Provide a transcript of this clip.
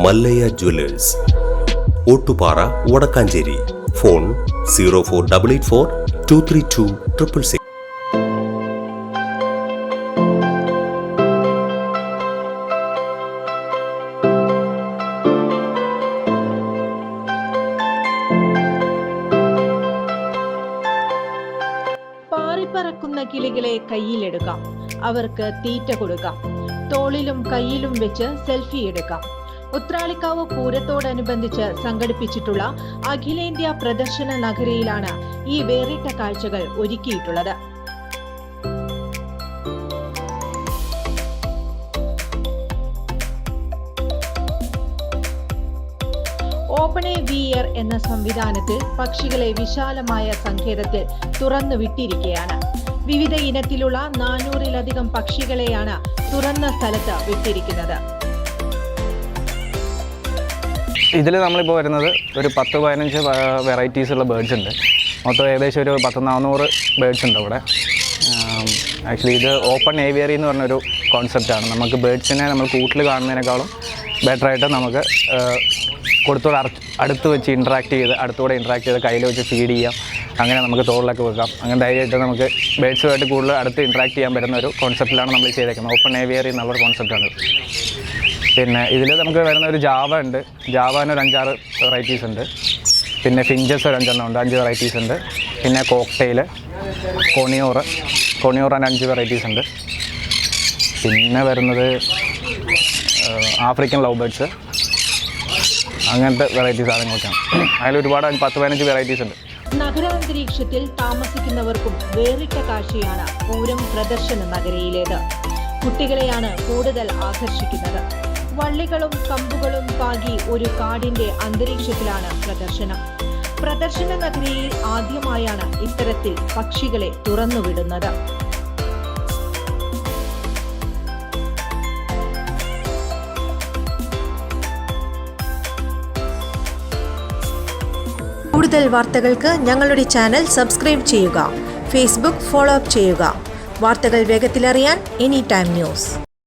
Mallayya Jewellers, Ottupara, Vadakkanchery. Phone 04884 232 666. പാറിപ്പറക്കുന്ന കിളികളെ കയ്യിലെടുക്കാം, അവർക്ക് തീറ്റ കൊടുക്കാം, തോളിലും കയ്യിലും വെച്ച് സെൽഫി എടുക്കാം. ഉത്രാളിക്കാവ് പൂരത്തോടനുബന്ധിച്ച് സംഘടിപ്പിച്ചിട്ടുള്ള അഖിലേന്ത്യാ പ്രദർശന നഗരിയിലാണ് ഈ വേറിട്ട കാഴ്ചകൾ ഒരുക്കിയിട്ടുള്ളത്. ഓപ്പൺ എ വിയർ എന്ന സംവിധാനത്തിൽ പക്ഷികളെ വിശാലമായ സങ്കേതത്തിൽ തുറന്നു വിട്ടിരിക്കുകയാണ്. വിവിധ ഇനത്തിലുള്ള 400-ലധികം പക്ഷികളെയാണ് തുറന്ന സ്ഥലത്ത് വിട്ടിരിക്കുന്നത്. ഇതിൽ നമ്മളിപ്പോൾ വരുന്നത് ഒരു 10-15 വെറൈറ്റീസ് ഉള്ള ബേർഡ്സ് ഉണ്ട്. മൊത്തം ഏകദേശം ഒരു 100-400 ബേർഡ്സ് ഉണ്ട് ഇവിടെ. ആക്ച്വലി ഇത് ഓപ്പൺ ഏവിയറി എന്ന് പറഞ്ഞൊരു കോൺസെപ്റ്റാണ്. നമുക്ക് ബേർഡ്സിനെ നമ്മൾ കൂട്ടിൽ കാണുന്നതിനേക്കാളും ബെറ്ററായിട്ട് നമുക്ക് കൊടുത്തോടെ അടുത്ത് വെച്ച് അടുത്തൂടെ ഇൻട്രാക്ട് ചെയ്ത് കയ്യിൽ വെച്ച് ഫീഡ് ചെയ്യാം. അങ്ങനെ നമുക്ക് തോളിലൊക്കെ വെക്കാം. അങ്ങനെ ധൈര്യമായിട്ട് നമുക്ക് ബേഡ്സുമായിട്ട് കൂടുതൽ അടുത്ത് ഇൻട്രാക്ട് ചെയ്യാൻ പറ്റുന്ന ഒരു കോൺസെപ്റ്റിലാണ് നമ്മൾ ചെയ്തേക്കുന്നത്. ഓപ്പൺ ഏവിയറി എന്നുള്ളൊരു കോൺസെപ്റ്റാണ്. പിന്നെ ഇതിൽ നമുക്ക് വരുന്ന ഒരു ജാവ ഉണ്ട്. ജാവാന് ഒരു 5-6 വെറൈറ്റീസ് ഉണ്ട്. പിന്നെ ഫിഞ്ചസ് ഒരു 5 ഉണ്ട്, 5 വെറൈറ്റീസ് ഉണ്ട്. പിന്നെ കോക്ടെയിൽ, കൊണിയൂറ് 5 വെറൈറ്റീസ് ഉണ്ട്. പിന്നെ വരുന്നത് ആഫ്രിക്കൻ ലവ് ബേർഡ്സ്, അങ്ങനത്തെ വെറൈറ്റീസ് സാധനങ്ങളൊക്കെയാണ്. അതിൽ ഒരുപാട് 10-15 വെറൈറ്റീസ് ഉണ്ട്. നഗരാന്തരീക്ഷത്തിൽ താമസിക്കുന്നവർക്കും വേറിട്ട കാഴ്ചയാണ് പൂരം പ്രദർശന നഗരിയിലേത്. കുട്ടികളെയാണ് കൂടുതൽ ആകർഷിക്കുന്നത്. വള്ളികളും കമ്പുകളും പാകി ഒരു കാടിന്റെ അന്തരീക്ഷത്തിലാണ് പ്രദർശനം. പ്രദർശന നഗരിയിൽ ആദ്യമായാണ് ഇത്തരത്തിൽ പക്ഷികളെ തുറന്നുവിടുന്നത്. കൂടുതൽ വാർത്തകൾക്ക് ഞങ്ങളുടെ ചാനൽ സബ്സ്ക്രൈബ് ചെയ്യുക. ഫേസ്ബുക്ക് ഫോളോ അപ്പ് ചെയ്യുക. വാർത്തകൾ വേഗത്തിലറിയാൻ എനി ടൈം ന്യൂസ്.